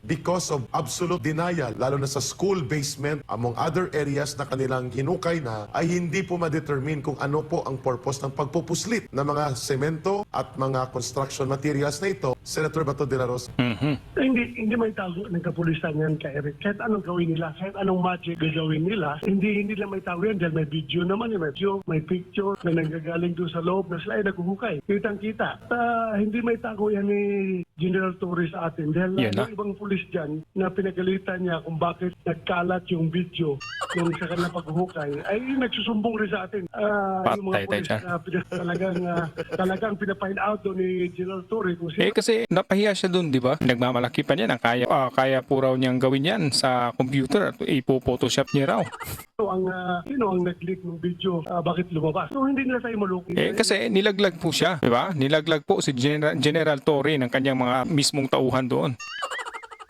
because of absolute denial, lalo na sa school basement, among other areas na kanilang hinukay na, ay hindi po ma-determine kung ano po ang purpose ng pagpupuslit ng mga semento at mga construction materials na ito. Senator Bato de la Rosa. Hindi may tago ng kapulisan yan kay Eric. Kahit anong gawin nila, kahit anong magic gagawin nila, hindi lang may tago yan dahil may video naman, may video, may picture na nanggagaling doon sa loob na sila ay naghuhukay. Kitang-kita. Hindi may tago yan ni General Torres sa atin dahil yung ibang pulis dyan na pinagalitan niya kung bakit nagkalat yung video yung sa kanilang paghuhukay ay nagsusumbong rin sa atin. Yung mga pulis na talagang pinafind out doon ni General Torres kung sino. Kasi napahiya siya doon, di ba? Nagmamalaki pa niya na kaya po raw niyang gawin yan sa computer at ipo-photoshop niya raw. Sino ang nag-leak ng video? Bakit lumabas? So hindi nila tayo maluki. Kasi nilaglag po siya, di ba? Nilaglag po si General Torre ng kanyang mga mismong tauhan doon.